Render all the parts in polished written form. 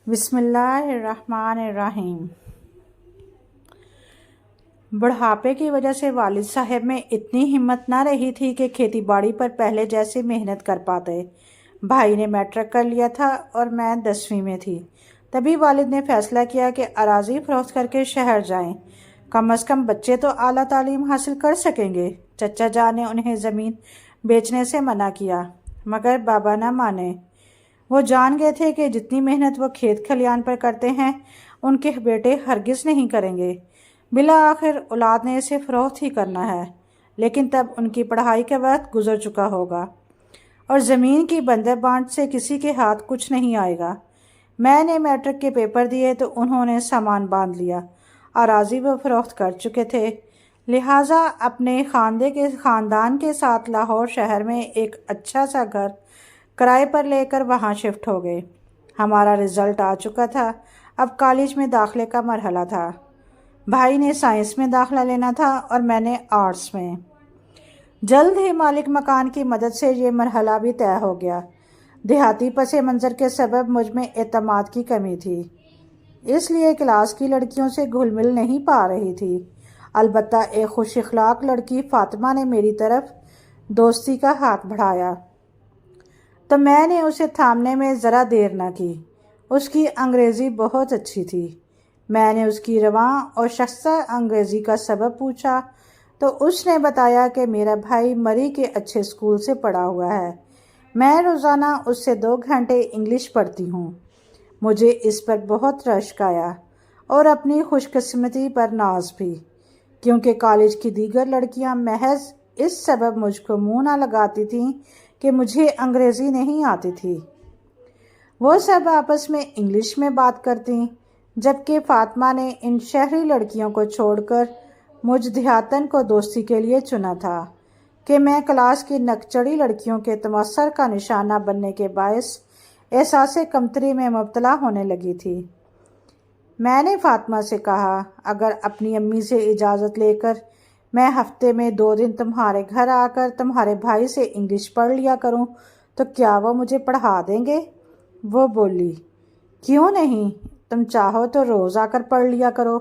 بسم اللہ الرحمن الرحیم۔ بڑھاپے کی وجہ سے والد صاحب میں اتنی ہمت نہ رہی تھی کہ کھیتی باڑی پر پہلے جیسے محنت کر پاتے۔ بھائی نے میٹرک کر لیا تھا اور میں 10ویں میں تھی۔ تبھی والد نے فیصلہ کیا کہ اراضی فروخت کر کے شہر جائیں، کم از کم بچے تو اعلیٰ تعلیم حاصل کر سکیں گے۔ چچا جان نے انہیں زمین بیچنے سے منع کیا، مگر بابا نہ مانے۔ وہ جان گئے تھے کہ جتنی محنت وہ کھیت کھلیان پر کرتے ہیں ان کے بیٹے ہرگز نہیں کریں گے۔ بالآخر اولاد نے اسے فروخت ہی کرنا ہے، لیکن تب ان کی پڑھائی کا وقت گزر چکا ہوگا اور زمین کی بندر بانٹ سے کسی کے ہاتھ کچھ نہیں آئے گا۔ میں نے میٹرک کے پیپر دیے تو انہوں نے سامان باندھ لیا۔ اراضی وہ فروخت کر چکے تھے، لہٰذا اپنے خاندان کے ساتھ لاہور شہر میں ایک اچھا سا گھر کرائے پر لے کر وہاں شفٹ ہو گئے۔ ہمارا رزلٹ آ چکا تھا، اب کالج میں داخلے کا مرحلہ تھا۔ بھائی نے سائنس میں داخلہ لینا تھا اور میں نے آرٹس میں۔ جلد ہی مالک مکان کی مدد سے یہ مرحلہ بھی طے ہو گیا۔ دیہاتی پس منظر کے سبب مجھ میں اعتماد کی کمی تھی، اس لیے کلاس کی لڑکیوں سے گھل مل نہیں پا رہی تھی۔ البتہ ایک خوش اخلاق لڑکی فاطمہ نے میری طرف دوستی کا ہاتھ بڑھایا تو میں نے اسے تھامنے میں ذرا دیر نہ کی۔ اس کی انگریزی بہت اچھی تھی۔ میں نے اس کی رواں اور شائستہ انگریزی کا سبب پوچھا تو اس نے بتایا کہ میرا بھائی مری کے اچھے اسکول سے پڑھا ہوا ہے۔ میں روزانہ اس سے 2 گھنٹے انگلش پڑھتی ہوں۔ مجھے اس پر بہت رشک آیا اور اپنی خوش قسمتی پر ناز بھی، کیونکہ کالج کی دیگر لڑکیاں محض اس سبب مجھ کو منہ نہ لگاتی تھیں کہ مجھے انگریزی نہیں آتی تھی۔ وہ سب آپس میں انگلش میں بات کرتیں، جبکہ فاطمہ نے ان شہری لڑکیوں کو چھوڑ کر مجھ دیہاتن کو دوستی کے لیے چنا تھا کہ میں کلاس کی نکچڑی لڑکیوں کے تمسخر کا نشانہ بننے کے باعث احساس کمتری میں مبتلا ہونے لگی تھی۔ میں نے فاطمہ سے کہا، اگر اپنی امی سے اجازت لے کر میں ہفتے میں 2 دن تمہارے گھر آ کر تمہارے بھائی سے انگلش پڑھ لیا کروں تو کیا وہ مجھے پڑھا دیں گے؟ وہ بولی، کیوں نہیں، تم چاہو تو روز آ کر پڑھ لیا کرو۔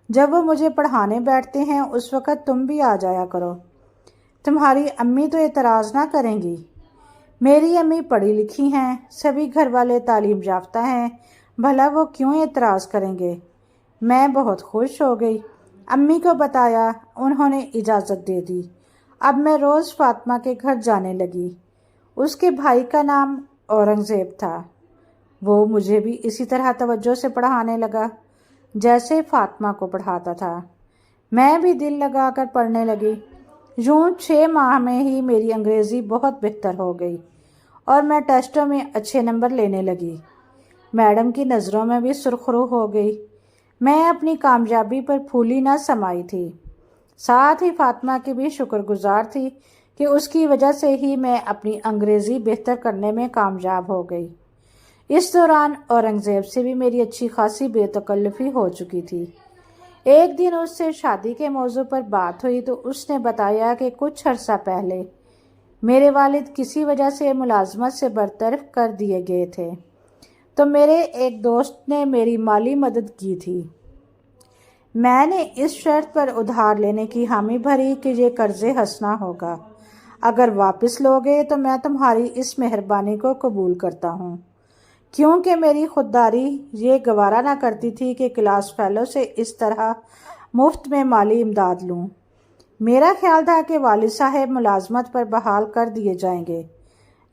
جب وہ مجھے پڑھانے بیٹھتے ہیں اس وقت تم بھی آ جایا کرو، تمہاری امی تو اعتراض نہ کریں گی۔ میری امی پڑھی لکھی ہیں، سبھی گھر والے تعلیم یافتہ ہیں، بھلا وہ کیوں اعتراض کریں گے؟ میں بہت خوش ہو گئی۔ امی کو بتایا، انہوں نے اجازت دے دی۔ اب میں روز فاطمہ کے گھر جانے لگی۔ اس کے بھائی کا نام اورنگزیب تھا۔ وہ مجھے بھی اسی طرح توجہ سے پڑھانے لگا جیسے فاطمہ کو پڑھاتا تھا۔ میں بھی دل لگا کر پڑھنے لگی۔ یوں 6 ماہ میں ہی میری انگریزی بہت بہتر ہو گئی اور میں ٹیسٹوں میں اچھے نمبر لینے لگی۔ میڈم کی نظروں میں بھی سرخرو ہو گئی۔ میں اپنی کامیابی پر پھولی نہ سمائی تھی، ساتھ ہی فاطمہ کی بھی شکر گزار تھی کہ اس کی وجہ سے ہی میں اپنی انگریزی بہتر کرنے میں کامیاب ہو گئی۔ اس دوران اورنگزیب سے بھی میری اچھی خاصی بے تکلفی ہو چکی تھی۔ ایک دن اس سے شادی کے موضوع پر بات ہوئی تو اس نے بتایا کہ کچھ عرصہ پہلے میرے والد کسی وجہ سے ملازمت سے برطرف کر دیے گئے تھے، تو میرے ایک دوست نے میری مالی مدد کی تھی۔ میں نے اس شرط پر ادھار لینے کی حامی بھری کہ یہ قرض حسنہ ہوگا، اگر واپس لوگے تو میں تمہاری اس مہربانی کو قبول کرتا ہوں، کیونکہ میری خودداری یہ گوارا نہ کرتی تھی کہ کلاس فیلو سے اس طرح مفت میں مالی امداد لوں۔ میرا خیال تھا کہ والد صاحب ملازمت پر بحال کر دیے جائیں گے،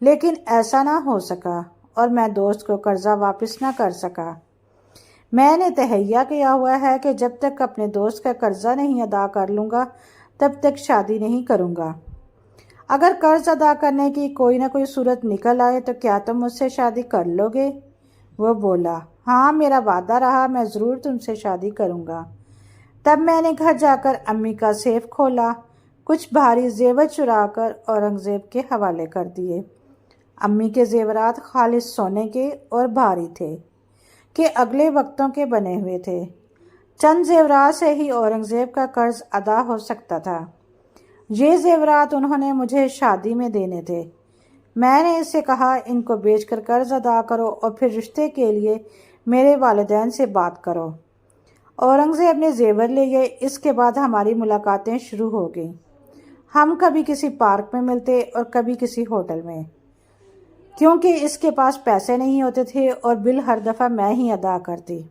لیکن ایسا نہ ہو سکا اور میں دوست کو قرضہ واپس نہ کر سکا۔ میں نے تہیہ کیا ہوا ہے کہ جب تک اپنے دوست کا قرضہ نہیں ادا کر لوں گا تب تک شادی نہیں کروں گا۔ اگر قرض ادا کرنے کی کوئی نہ کوئی صورت نکل آئے تو کیا تم مجھ سے شادی کر لو گے؟ وہ بولا، ہاں، میرا وعدہ رہا، میں ضرور تم سے شادی کروں گا۔ تب میں نے گھر جا کر امی کا سیف کھولا، کچھ بھاری زیور چرا کر اورنگزیب کے حوالے کر دیے۔ امی کے زیورات خالص سونے کے اور بھاری تھے کہ اگلے وقتوں کے بنے ہوئے تھے۔ چند زیورات سے ہی اورنگزیب کا قرض ادا ہو سکتا تھا۔ یہ زیورات انہوں نے مجھے شادی میں دینے تھے۔ میں نے اس سے کہا، ان کو بیچ کر قرض ادا کرو اور پھر رشتے کے لیے میرے والدین سے بات کرو۔ اورنگزیب نے زیور لے گئے۔ اس کے بعد ہماری ملاقاتیں شروع ہو گئیں۔ ہم کبھی کسی پارک میں ملتے اور کبھی کسی ہوٹل میں، کیونکہ اس کے پاس پیسے نہیں ہوتے تھے اور بل ہر دفعہ میں ہی ادا کرتی۔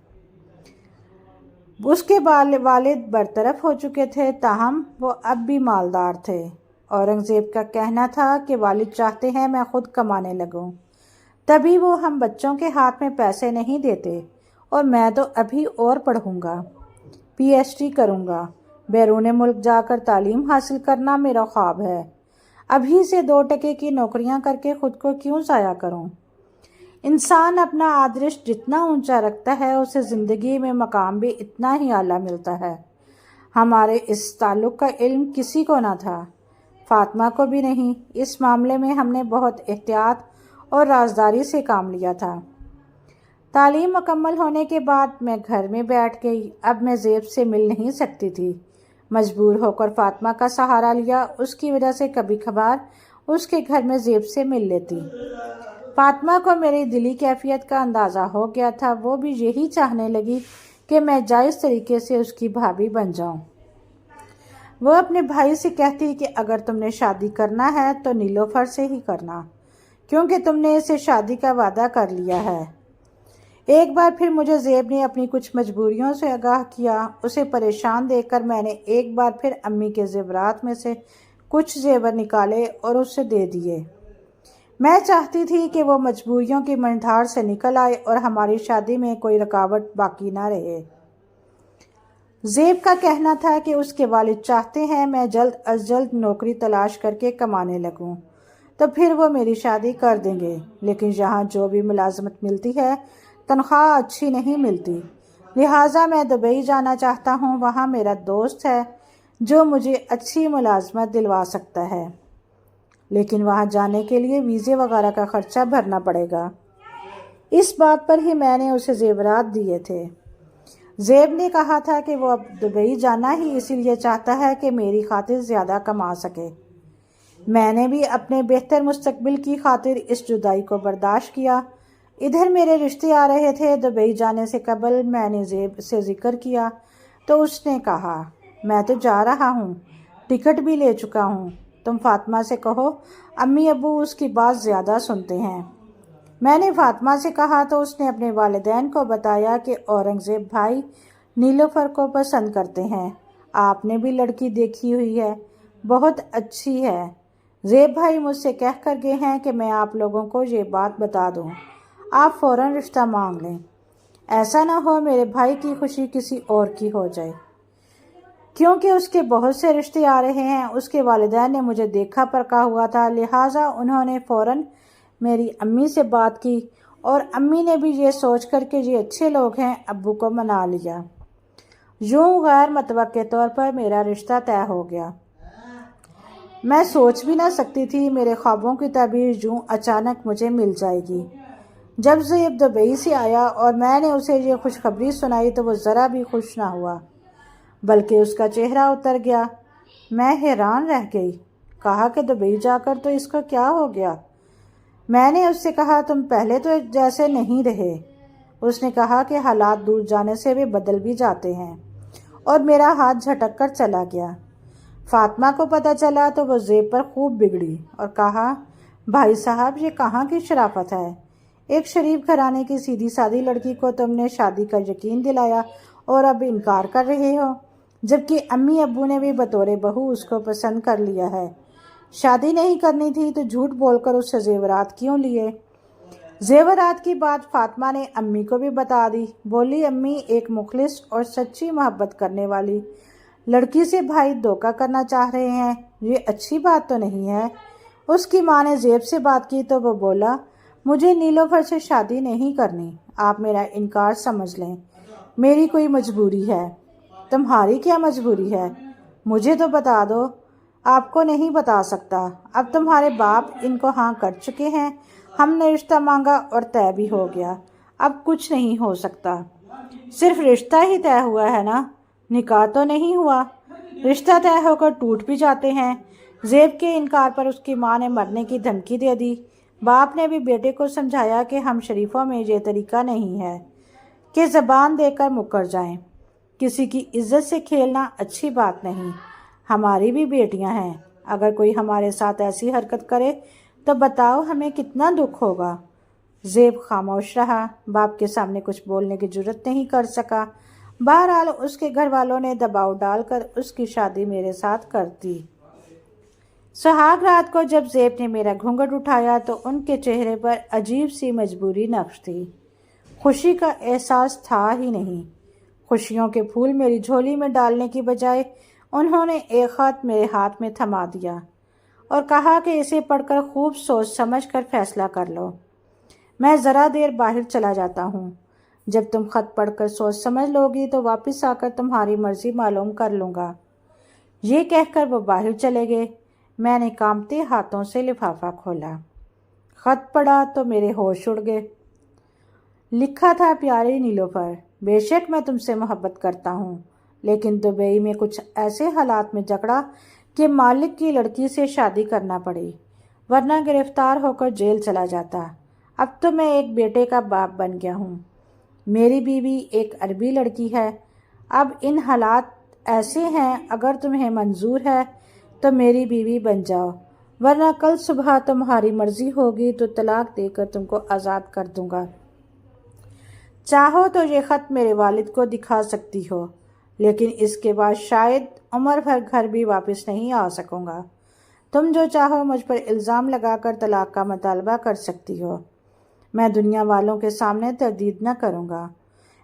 اس کے والد برطرف ہو چکے تھے، تاہم وہ اب بھی مالدار تھے۔ اورنگزیب کا کہنا تھا کہ والد چاہتے ہیں میں خود کمانے لگوں، تبھی وہ ہم بچوں کے ہاتھ میں پیسے نہیں دیتے، اور میں تو ابھی اور پڑھوں گا، پی ایچ ڈی کروں گا۔ بیرون ملک جا کر تعلیم حاصل کرنا میرا خواب ہے۔ ابھی سے 2 ٹکے کی نوکریاں کر کے خود کو کیوں ضائع کروں؟ انسان اپنا آدرش جتنا اونچا رکھتا ہے اسے زندگی میں مقام بھی اتنا ہی اعلیٰ ملتا ہے۔ ہمارے اس تعلق کا علم کسی کو نہ تھا، فاطمہ کو بھی نہیں۔ اس معاملے میں ہم نے بہت احتیاط اور رازداری سے کام لیا تھا۔ تعلیم مکمل ہونے کے بعد میں گھر میں بیٹھ گئی۔ اب میں زیب سے مل نہیں سکتی تھی، مجبور ہو کر فاطمہ کا سہارا لیا۔ اس کی وجہ سے کبھی کبھار اس کے گھر میں زیب سے مل لیتی۔ فاطمہ کو میری دلی کیفیت کا اندازہ ہو گیا تھا، وہ بھی یہی چاہنے لگی کہ میں جائز طریقے سے اس کی بھابھی بن جاؤں۔ وہ اپنے بھائی سے کہتی کہ اگر تم نے شادی کرنا ہے تو نیلوفر سے ہی کرنا، کیونکہ تم نے اسے شادی کا وعدہ کر لیا ہے۔ ایک بار پھر مجھے زیب نے اپنی کچھ مجبوریوں سے آگاہ کیا۔ اسے پریشان دیکھ کر میں نے ایک بار پھر امی کے زیورات میں سے کچھ زیور نکالے اور اسے دے دیے۔ میں چاہتی تھی کہ وہ مجبوریوں کی منڈھار سے نکل آئے اور ہماری شادی میں کوئی رکاوٹ باقی نہ رہے۔ زیب کا کہنا تھا کہ اس کے والد چاہتے ہیں میں جلد از جلد نوکری تلاش کر کے کمانے لگوں، تو پھر وہ میری شادی کر دیں گے۔ لیکن یہاں جو بھی ملازمت ملتی ہے تنخواہ اچھی نہیں ملتی، لہٰذا میں دبئی جانا چاہتا ہوں۔ وہاں میرا دوست ہے جو مجھے اچھی ملازمت دلوا سکتا ہے، لیکن وہاں جانے کے لیے ویزے وغیرہ کا خرچہ بھرنا پڑے گا۔ اس بات پر ہی میں نے اسے زیورات دیے تھے۔ زیب نے کہا تھا کہ وہ اب دبئی جانا ہی اسی لیے چاہتا ہے کہ میری خاطر زیادہ کما سکے۔ میں نے بھی اپنے بہتر مستقبل کی خاطر اس جدائی کو برداشت کیا۔ ادھر میرے رشتے آ رہے تھے۔ دبئی جانے سے قبل میں نے زیب سے ذکر کیا تو اس نے کہا میں تو جا رہا ہوں، ٹکٹ بھی لے چکا ہوں، تم فاطمہ سے کہو، امی ابو اس کی بات زیادہ سنتے ہیں۔ میں نے فاطمہ سے کہا تو اس نے اپنے والدین کو بتایا کہ اورنگزیب بھائی نیلوفر کو پسند کرتے ہیں، آپ نے بھی لڑکی دیکھی ہوئی ہے، بہت اچھی ہے۔ زیب بھائی مجھ سے کہہ کر گئے ہیں کہ میں آپ لوگوں کو یہ بات بتا دوں، آپ فوراً رشتہ مانگ لیں، ایسا نہ ہو میرے بھائی کی خوشی کسی اور کی ہو جائے، کیونکہ اس کے بہت سے رشتے آ رہے ہیں۔ اس کے والدین نے مجھے دیکھا پرکھا ہوا تھا، لہٰذا انہوں نے فوراً میری امی سے بات کی، اور امی نے بھی یہ سوچ کر کہ یہ اچھے لوگ ہیں ابو کو منا لیا۔ یوں غیر متوقع طور پر میرا رشتہ طے ہو گیا۔ میں سوچ بھی نہ سکتی تھی میرے خوابوں کی تعبیر یوں اچانک مجھے مل جائے گی۔ جب زیب دبئی سے آیا اور میں نے اسے یہ خوشخبری سنائی تو وہ ذرا بھی خوش نہ ہوا، بلکہ اس کا چہرہ اتر گیا۔ میں حیران رہ گئی، کہا کہ دبئی جا کر تو اس کو کیا ہو گیا؟ میں نے اس سے کہا تم پہلے تو جیسے نہیں رہے۔ اس نے کہا کہ حالات دور جانے سے بھی بدل بھی جاتے ہیں، اور میرا ہاتھ جھٹک کر چلا گیا۔ فاطمہ کو پتہ چلا تو وہ زیب پر خوب بگڑی اور کہا بھائی صاحب یہ کہاں کی شرافت ہے، ایک شریف گھرانے کی سیدھی سادی لڑکی کو تم نے شادی کا یقین دلایا اور اب انکار کر رہے ہو، جبکہ امی ابو نے بھی بطور بہو اس کو پسند کر لیا ہے۔ شادی نہیں کرنی تھی تو جھوٹ بول کر اس سے زیورات کیوں لیے؟ زیورات کی بات فاطمہ نے امی کو بھی بتا دی۔ بولی امی ایک مخلص اور سچی محبت کرنے والی لڑکی سے بھائی دھوکہ کرنا چاہ رہے ہیں، یہ اچھی بات تو نہیں ہے۔ اس کی ماں نے زیب سے بات کی تو وہ بولا مجھے نیلوفر سے شادی نہیں کرنی، آپ میرا انکار سمجھ لیں، میری کوئی مجبوری ہے۔ تمہاری کیا مجبوری ہے؟ مجھے تو بتا دو۔ آپ کو نہیں بتا سکتا، اب تمہارے باپ ان کو ہاں کر چکے ہیں، ہم نے رشتہ مانگا اور طے بھی ہو گیا، اب کچھ نہیں ہو سکتا۔ صرف رشتہ ہی طے ہوا ہے نا، نکاح تو نہیں ہوا۔ رشتہ طے ہو کر ٹوٹ بھی جاتے ہیں۔ زیب کے انکار پر اس کی ماں نے مرنے کی دھمکی دے دی۔ باپ نے بھی بیٹے کو سمجھایا کہ ہم شریفوں میں یہ طریقہ نہیں ہے۔ کہ زبان دے کر مکر جائیں۔ کسی کی عزت سے کھیلنا اچھی بات نہیں۔ ہماری بھی بیٹیاں ہیں، اگر کوئی ہمارے ساتھ ایسی حرکت کرے تو بتاؤ ہمیں کتنا دکھ ہوگا۔ زیب خاموش رہا، باپ کے سامنے کچھ بولنے کی جرت نہیں کر سکا۔ بہرحال اس کے گھر والوں نے دباؤ ڈال کر اس کی شادی میرے ساتھ کر دی۔ سہاگ رات کو جب زیب نے میرا گھونگھٹ اٹھایا تو ان کے چہرے پر عجیب سی مجبوری نقش تھی۔ خوشی کا احساس تھا ہی نہیں۔ خوشیوں کے پھول میری جھولی میں ڈالنے کی بجائے انہوں نے ایک خط میرے ہاتھ میں تھما دیا اور کہا کہ اسے پڑھ کر خوب سوچ سمجھ کر فیصلہ کر لو۔ میں ذرا دیر باہر چلا جاتا ہوں۔ جب تم خط پڑھ کر سوچ سمجھ لو گی تو واپس آ کر تمہاری مرضی معلوم کر لوں گا۔ یہ کہہ کر وہ باہر چلے گئے۔ میں نے کانپتے ہاتھوں سے لفافہ کھولا۔ خط پڑھا تو میرے ہوش اڑ گئے۔ لکھا تھا پیاری نیلوفر، بے شک میں تم سے محبت کرتا ہوں، لیکن دبئی میں کچھ ایسے حالات میں جکڑا کہ مالک کی لڑکی سے شادی کرنا پڑی، ورنہ گرفتار ہو کر جیل چلا جاتا۔ اب تو میں ایک بیٹے کا باپ بن گیا ہوں۔ میری بیوی ایک عربی لڑکی ہے۔ اب ان حالات ایسے ہیں، اگر تمہیں منظور ہے تو میری بیوی بن جاؤ، ورنہ کل صبح تمہاری مرضی ہوگی تو طلاق دے کر تم کو آزاد کر دوں گا۔ چاہو تو یہ خط میرے والد کو دکھا سکتی ہو، لیکن اس کے بعد شاید عمر بھر گھر بھی واپس نہیں آ سکوں گا۔ تم جو چاہو مجھ پر الزام لگا کر طلاق کا مطالبہ کر سکتی ہو، میں دنیا والوں کے سامنے تردید نہ کروں گا۔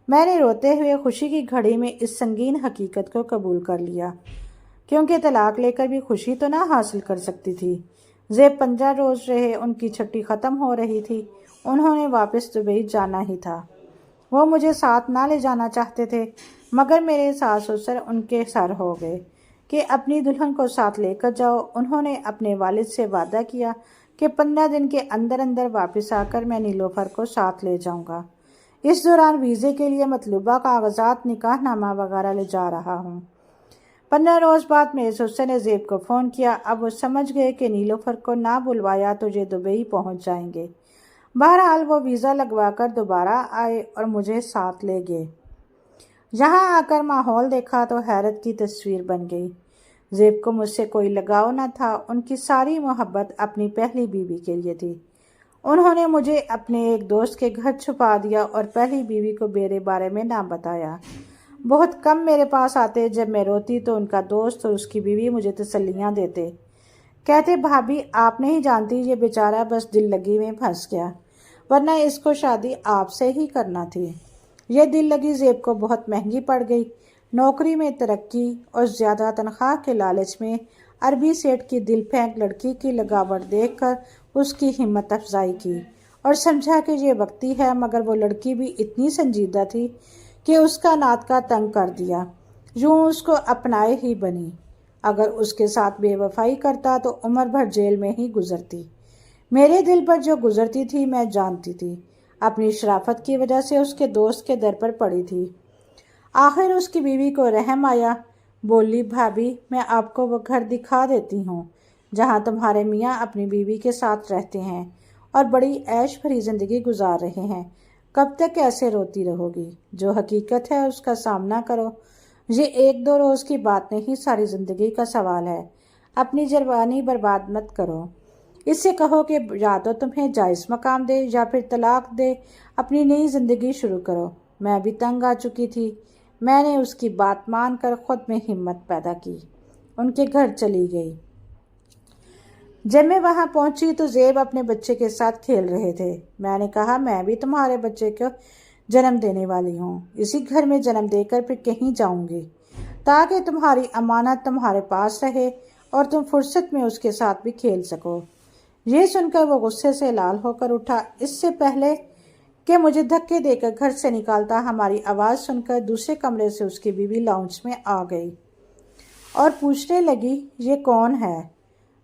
میں نے روتے ہوئے خوشی کی گھڑی میں اس سنگین حقیقت کو قبول کر لیا، کیونکہ طلاق لے کر بھی خوشی تو نہ حاصل کر سکتی تھی۔ زیب 15 روز رہے، ان کی چھٹی ختم ہو رہی تھی، انہوں نے واپس دبئی جانا ہی تھا۔ وہ مجھے ساتھ نہ لے جانا چاہتے تھے، مگر میرے ساس سسر ان کے سر ہو گئے کہ اپنی دلہن کو ساتھ لے کر جاؤ۔ انہوں نے اپنے والد سے وعدہ کیا کہ 15 دن کے اندر اندر واپس آ کر میں نیلوفر کو ساتھ لے جاؤں گا۔ اس دوران ویزے کے لیے مطلوبہ کاغذات، نکاح نامہ وغیرہ لے جا رہا ہوں۔ 15 روز بعد میرے سسر نے زیب کو فون کیا۔ اب وہ سمجھ گئے کہ نیلوفر کو نہ بلوایا تو یہ دبئی پہنچ جائیں گے۔ بہرحال وہ ویزا لگوا کر دوبارہ آئے اور مجھے ساتھ لے گئے۔ یہاں آ کر ماحول دیکھا تو حیرت کی تصویر بن گئی۔ زیب کو مجھ سے کوئی لگاؤ نہ تھا، ان کی ساری محبت اپنی پہلی بیوی کے لیے تھی۔ انہوں نے مجھے اپنے ایک دوست کے گھر چھپا دیا اور پہلی بیوی کو میرے بارے میں نہ بتایا۔ بہت کم میرے پاس آتے، جب میں روتی تو ان کا دوست اور اس کی بیوی مجھے تسلیاں دیتے، کہتے بھابھی آپ نہیں جانتی یہ بیچارہ بس دل لگی میں پھنس گیا، ورنہ اس کو شادی آپ سے ہی کرنا تھی۔ یہ دل لگی زیب کو بہت مہنگی پڑ گئی۔ نوکری میں ترقی اور زیادہ تنخواہ کے لالچ میں عربی سیٹ کی دل پھینک لڑکی کی لگاوٹ دیکھ کر اس کی ہمت افزائی کی اور سمجھا کہ یہ وقتی ہے، مگر وہ لڑکی بھی اتنی سنجیدہ تھی کہ اس کا ناطقہ تنگ کر دیا، یوں اس کو اپنائے ہی بنی۔ اگر اس کے ساتھ بے وفائی کرتا تو عمر بھر جیل میں ہی گزرتی۔ میرے دل پر جو گزرتی تھی میں جانتی تھی، اپنی شرافت کی وجہ سے اس کے دوست کے در پر پڑی تھی۔ آخر اس کی بیوی کو رحم آیا، بولی بھابھی میں آپ کو وہ گھر دکھا دیتی ہوں جہاں تمہارے میاں اپنی بیوی کے ساتھ رہتے ہیں اور بڑی عیش بھری زندگی گزار رہے ہیں۔ کب تک ایسے روتی رہو گی؟ جو حقیقت ہے اس کا سامنا کرو۔ یہ 1-2 روز کی بات نہیں، ساری زندگی کا سوال ہے۔ اپنی جوانی برباد مت کرو۔ اس سے کہو کہ یا تو تمہیں جائز مقام دے یا پھر طلاق دے، اپنی نئی زندگی شروع کرو۔ میں بھی تنگ آ چکی تھی۔ میں نے اس کی بات مان کر خود میں ہمت پیدا کی، ان کے گھر چلی گئی۔ جب میں وہاں پہنچی تو زیب اپنے بچے کے ساتھ کھیل رہے تھے۔ میں نے کہا میں بھی تمہارے بچے کو جنم دینے والی ہوں، اسی گھر میں جنم دے کر پھر کہیں جاؤں گی تاکہ تمہاری امانت تمہارے پاس رہے اور تم فرصت میں اس کے ساتھ بھی کھیل سکو۔ یہ سن کر وہ غصے سے لال ہو کر اٹھا۔ اس سے پہلے کہ مجھے دھکے دے کر گھر سے نکالتا، ہماری آواز سن کر دوسرے کمرے سے اس کی بیوی لاؤنج میں آ گئی اور پوچھنے لگی یہ کون ہے؟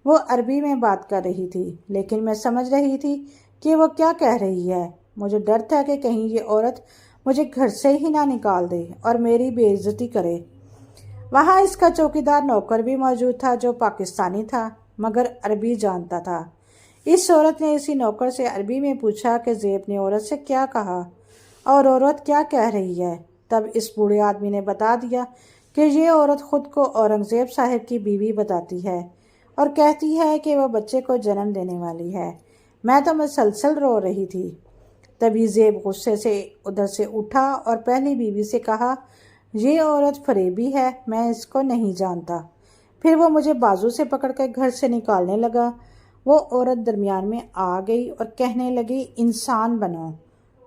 وہ عربی میں بات کر رہی تھی، لیکن میں سمجھ رہی تھی کہ وہ کیا کہہ رہی ہے۔ مجھے ڈر تھا کہ کہیں یہ عورت مجھے گھر سے ہی نہ نکال دے اور میری بے عزتی کرے۔ وہاں اس کا چوکیدار نوکر بھی موجود تھا جو پاکستانی تھا مگر عربی جانتا تھا۔ اس عورت نے اسی نوکر سے عربی میں پوچھا کہ زیب نے عورت سے کیا کہا۔ اور عورت کیا کہہ رہی ہے؟ تب اس بوڑھے آدمی نے بتا دیا کہ یہ عورت خود کو اورنگزیب صاحب کی بیوی بتاتی ہے اور کہتی ہے کہ وہ بچے کو جنم دینے والی ہے۔ میں تو مسلسل رو رہی تھی۔ تبھی زیب غصے سے ادھر سے اٹھا اور پہلی بیوی سے کہا، یہ عورت فریبی ہے، میں اس کو نہیں جانتا۔ پھر وہ مجھے بازو سے پکڑ کر گھر سے نکالنے لگا۔ وہ عورت درمیان میں آ گئی اور کہنے لگی، انسان بنو،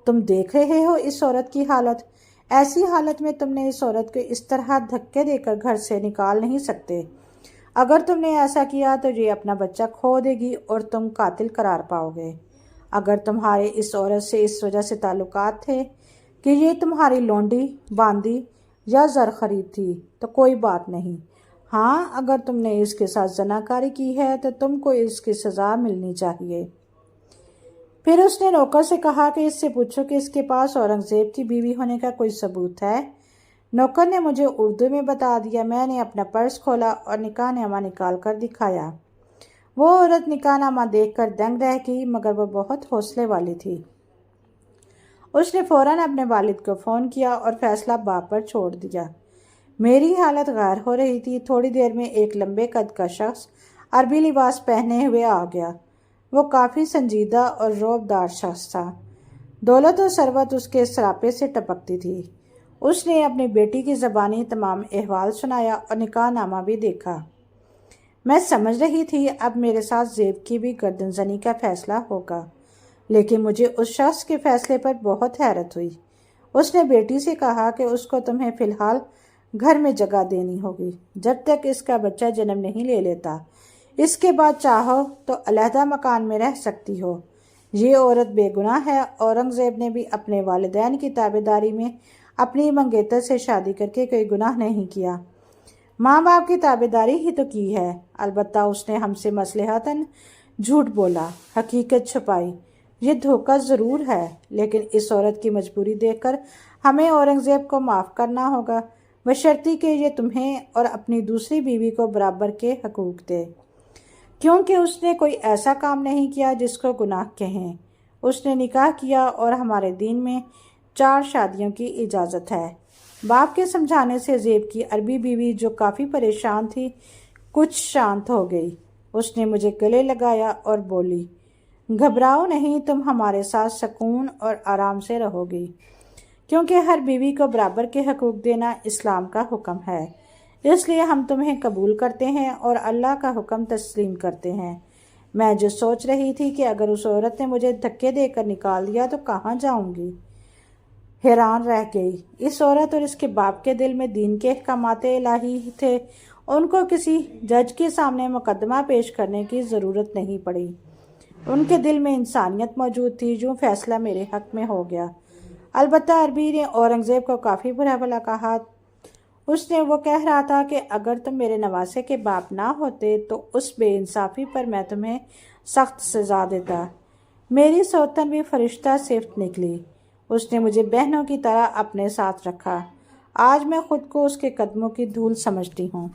تم دیکھ رہے ہو اس عورت کی حالت؟ ایسی حالت میں تم نے اس عورت کو اس طرح دھکے دے کر گھر سے نکال نہیں سکتے۔ اگر تم نے ایسا کیا تو یہ اپنا بچہ کھو دے گی اور تم قاتل قرار پاؤ گے۔ اگر تمہارے اس عورت سے اس وجہ سے تعلقات تھے کہ یہ تمہاری لونڈی، باندی یا زر خرید تھی تو کوئی بات نہیں۔ ہاں، اگر تم نے اس کے ساتھ زناکاری کی ہے تو تم کو اس کی سزا ملنی چاہیے۔ پھر اس نے نوکر سے کہا کہ اس سے پوچھو کہ اس کے پاس اورنگزیب کی بیوی ہونے کا کوئی ثبوت ہے۔ نوکر نے مجھے اردو میں بتا دیا۔ میں نے اپنا پرس کھولا اور نکاح نامہ نکال کر دکھایا۔ وہ عورت نکاح نامہ دیکھ کر دنگ رہ گئی، مگر وہ بہت حوصلے والی تھی۔ اس نے فوراً اپنے والد کو فون کیا اور فیصلہ باپ پر چھوڑ دیا۔ میری حالت غیر ہو رہی تھی۔ تھوڑی دیر میں ایک لمبے قد کا شخص عربی لباس پہنے ہوئے آ گیا۔ وہ کافی سنجیدہ اور رعب دار شخص تھا۔ دولت و ثروت اس کے سراپے سے ٹپکتی تھی۔ اس نے اپنی بیٹی کی زبانی تمام احوال سنایا اور نکاح نامہ بھی دیکھا۔ میں سمجھ رہی تھی اب میرے ساتھ زیب کی بھی گردن زنی کا فیصلہ ہوگا، لیکن مجھے اس شخص کے فیصلے پر بہت حیرت ہوئی۔ اس نے بیٹی سے کہا کہ اس کو تمہیں فی الحال گھر میں جگہ دینی ہوگی جب تک اس کا بچہ جنم نہیں لے لیتا۔ اس کے بعد چاہو تو علیحدہ مکان میں رہ سکتی ہو۔ یہ عورت بے گناہ ہے۔ اورنگزیب نے بھی اپنے والدین کی تابعداری میں اپنی منگیتر سے شادی کر کے کوئی گناہ نہیں کیا۔ ماں باپ کی تابعداری ہی تو کی ہے۔ البتہ اس نے ہم سے مصلحتاً جھوٹ بولا، حقیقت چھپائی۔ یہ دھوکہ ضرور ہے، لیکن اس عورت کی مجبوری دیکھ کر ہمیں اورنگزیب کو معاف کرنا ہوگا، بشرطی کہ یہ تمہیں اور اپنی دوسری بیوی کو برابر کے حقوق دے، کیونکہ اس نے کوئی ایسا کام نہیں کیا جس کو گناہ کہیں۔ اس نے نکاح کیا اور ہمارے دین میں 4 شادیوں کی اجازت ہے۔ باپ کے سمجھانے سے زیب کی عربی بیوی، جو کافی پریشان تھی، کچھ شانت ہو گئی۔ اس نے مجھے گلے لگایا اور بولی، گھبراؤ نہیں، تم ہمارے ساتھ سکون اور آرام سے رہو گی، کیونکہ ہر بیوی کو برابر کے حقوق دینا اسلام کا حکم ہے۔ اس لیے ہم تمہیں قبول کرتے ہیں اور اللہ کا حکم تسلیم کرتے ہیں۔ میں جو سوچ رہی تھی کہ اگر اس عورت نے مجھے دھکے دے کر نکال دیا تو کہاں جاؤں گی، حیران رہ گئی۔ اس عورت اور اس کے باپ کے دل میں دین کے احکامات الہی تھے۔ ان کو کسی جج کے سامنے مقدمہ پیش کرنے کی ضرورت نہیں پڑی۔ ان کے دل میں انسانیت موجود تھی۔ جو فیصلہ میرے حق میں ہو گیا۔ البتہ عربی نے اورنگزیب کو کافی برا بھلا کہا۔ وہ کہہ رہا تھا کہ اگر تم میرے نواسے کے باپ نہ ہوتے تو اس بے انصافی پر میں تمہیں سخت سزا دیتا۔ میری سوتن بھی فرشتہ صفت نکلی۔ اس نے مجھے بہنوں کی طرح اپنے ساتھ رکھا۔ آج میں خود کو اس کے قدموں کی دھول سمجھتی ہوں۔